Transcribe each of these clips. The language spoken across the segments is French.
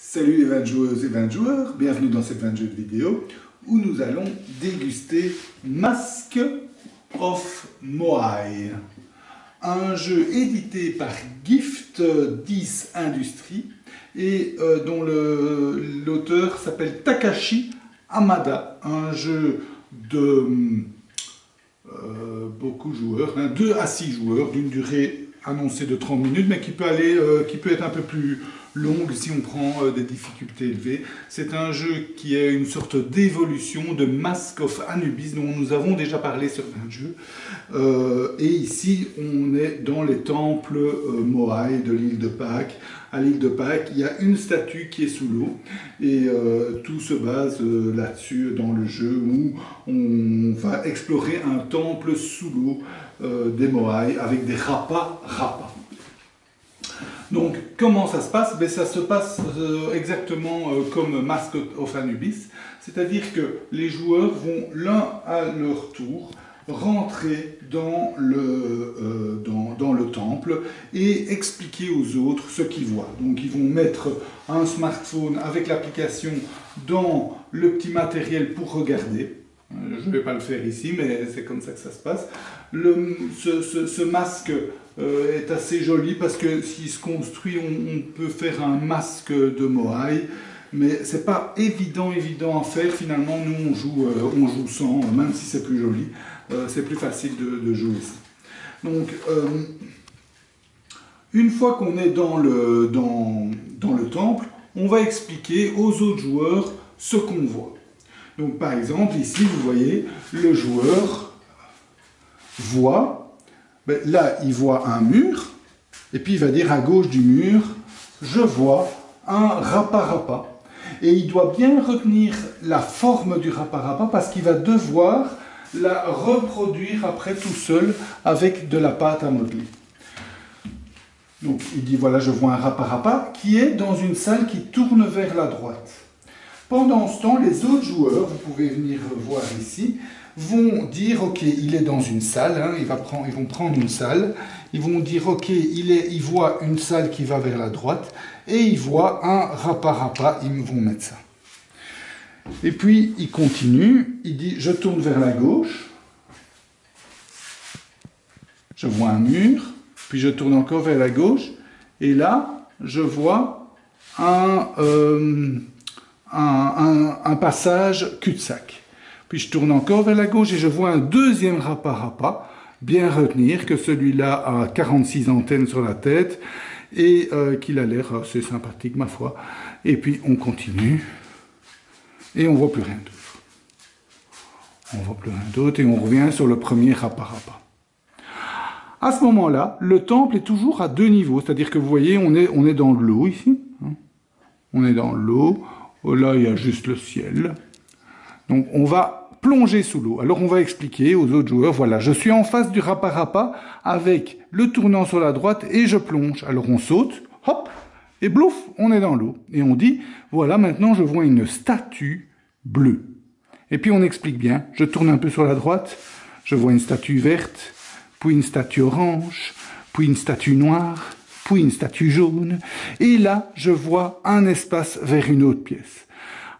Salut les 20 joueuses et 20 joueurs, bienvenue dans cette 20 jeux de vidéo où nous allons déguster Mask of Moai, un jeu édité par Gift 10 Industries et dont l'auteur s'appelle Takashi Hamada, un jeu de beaucoup de joueurs, 2 à 6 joueurs d'une durée annoncée de 30 minutes mais qui peut être un peu plus longue si on prend des difficultés élevées. C'est un jeu qui est une sorte d'évolution de Mask of Anubis dont nous avons déjà parlé sur 20 jeux. Et ici, on est dans les temples Moai de l'île de Pâques. À l'île de Pâques, il y a une statue qui est sous l'eau et tout se base là-dessus dans le jeu où on va explorer un temple sous l'eau des Moai avec des rappas. Donc, comment ça se passe? Ça se passe exactement comme Mask of Anubis, c'est-à-dire que les joueurs vont l'un à leur tour rentrer dans le temple et expliquer aux autres ce qu'ils voient. Donc, ils vont mettre un smartphone avec l'application dans le petit matériel pour regarder. Je ne vais pas le faire ici, mais c'est comme ça que ça se passe. Ce masque est assez joli parce que s'il se construit, on peut faire un masque de Moai, mais c'est pas évident à faire. Finalement, nous on joue sans, même si c'est plus joli, c'est plus facile de jouer ça. Donc, une fois qu'on est dans le temple, on va expliquer aux autres joueurs ce qu'on voit. Donc par exemple, ici, vous voyez, le joueur voit, là, il voit un mur, et puis il va dire à gauche du mur, je vois un rapa-rapa. Et il doit bien retenir la forme du rapa-rapa parce qu'il va devoir la reproduire après tout seul avec de la pâte à modeler. Donc il dit, voilà, je vois un rapa-rapa qui est dans une salle qui tourne vers la droite. Pendant ce temps, les autres joueurs, vous pouvez venir voir ici, vont dire, ok, il est dans une salle, hein, ils vont prendre une salle, ils vont dire, ok, il voit une salle qui va vers la droite, et il voit un rapa-rapa, ils vont mettre ça. Et puis, il continue, il dit, je tourne vers la gauche, je vois un mur, puis je tourne encore vers la gauche, et là, je vois un passage cul-de-sac. Puis je tourne encore vers la gauche et je vois un deuxième rapa-rapa. Bien retenir que celui-là a 46 antennes sur la tête et qu'il a l'air assez sympathique, ma foi. Et puis on continue et on ne voit plus rien d'autre. On ne voit plus rien d'autre et on revient sur le premier rapa-rapa. À ce moment-là, le temple est toujours à 2 niveaux. C'est-à-dire que vous voyez, on est dans l'eau ici. Hein. On est dans l'eau. Là, il y a juste le ciel. Donc, on va plonger sous l'eau. Alors, on va expliquer aux autres joueurs, voilà, je suis en face du rapa-rapa avec le tournant sur la droite et je plonge. Alors, on saute, hop, et blouf, on est dans l'eau. Et on dit, voilà, maintenant, je vois une statue bleue. Et puis, on explique bien, je tourne un peu sur la droite, je vois une statue verte, puis une statue orange, puis une statue noire, puis une statue jaune, et là, je vois un espace vers une autre pièce.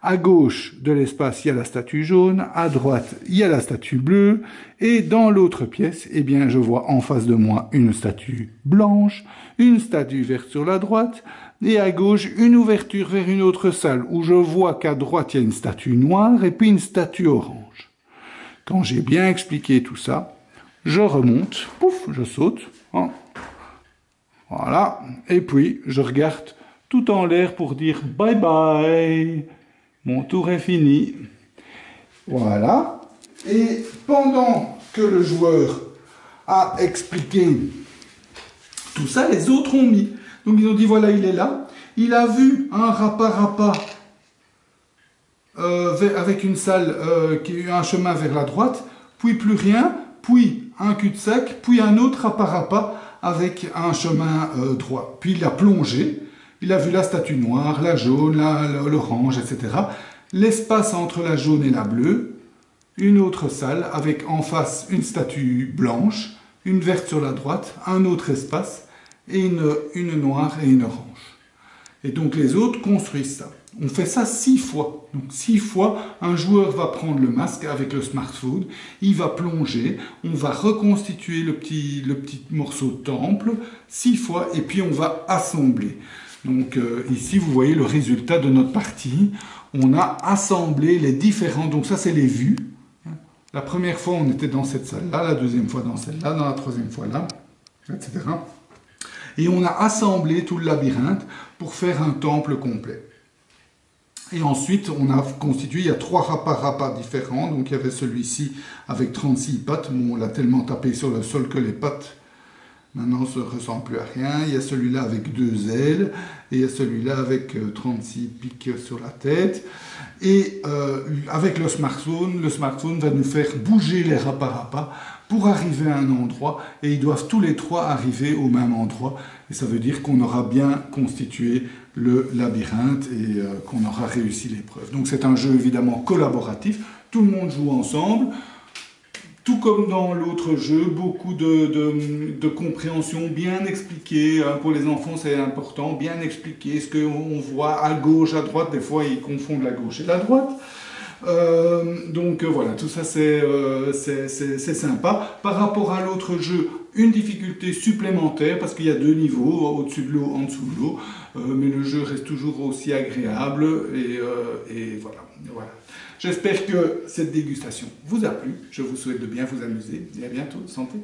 À gauche de l'espace, il y a la statue jaune, à droite, il y a la statue bleue, et dans l'autre pièce, eh bien, je vois en face de moi une statue blanche, une statue verte sur la droite, et à gauche, une ouverture vers une autre salle, où je vois qu'à droite, il y a une statue noire, et puis une statue orange. Quand j'ai bien expliqué tout ça, je remonte, pouf, je saute, hein. Voilà, et puis je regarde tout en l'air pour dire bye bye, mon tour est fini. Voilà, et pendant que le joueur a expliqué tout ça, les autres ont mis. Donc ils ont dit voilà, il est là, il a vu un rapa-rapa avec une salle qui a un chemin vers la droite, puis plus rien, puis un cul-de-sac, puis un autre rapa-rapa avec un chemin droit. Puis il a plongé, il a vu la statue noire, la jaune, l'orange, etc. L'espace entre la jaune et la bleue, une autre salle avec en face une statue blanche, une verte sur la droite, un autre espace, et une noire et une orange. Et donc les autres construisent ça. On fait ça 6 fois. Donc 6 fois, un joueur va prendre le masque avec le smartphone, il va plonger, on va reconstituer le petit morceau de temple 6 fois et puis on va assembler. Donc ici vous voyez le résultat de notre partie. On a assemblé les différents, donc ça c'est les vues. La première fois on était dans cette salle-là, la deuxième fois dans celle-là, dans la troisième fois là, etc. Et on a assemblé tout le labyrinthe pour faire un temple complet. Et ensuite, on a constitué, il y a 3 rapa différents. Donc il y avait celui-ci avec 36 pattes. Bon, on l'a tellement tapé sur le sol que les pattes, maintenant, ne ressemblent plus à rien. Il y a celui-là avec 2 ailes. Et il y a celui-là avec 36 pics sur la tête. Et avec le smartphone va nous faire bouger les rapa pour arriver à un endroit. Et ils doivent tous les 3 arriver au même endroit. Et ça veut dire qu'on aura bien constitué le labyrinthe et qu'on aura réussi l'épreuve. Donc c'est un jeu évidemment collaboratif. Tout le monde joue ensemble. Tout comme dans l'autre jeu, beaucoup de compréhension bien expliquée. Pour les enfants, c'est important, bien expliqué ce qu'on voit à gauche, à droite. Des fois, ils confondent la gauche et la droite. Donc voilà, tout ça c'est sympa. Par rapport à l'autre jeu, une difficulté supplémentaire parce qu'il y a 2 niveaux, au-dessus de l'eau, en dessous de l'eau. Mais le jeu reste toujours aussi agréable et voilà. J'espère que cette dégustation vous a plu. Je vous souhaite de bien vous amuser et à bientôt. Santé!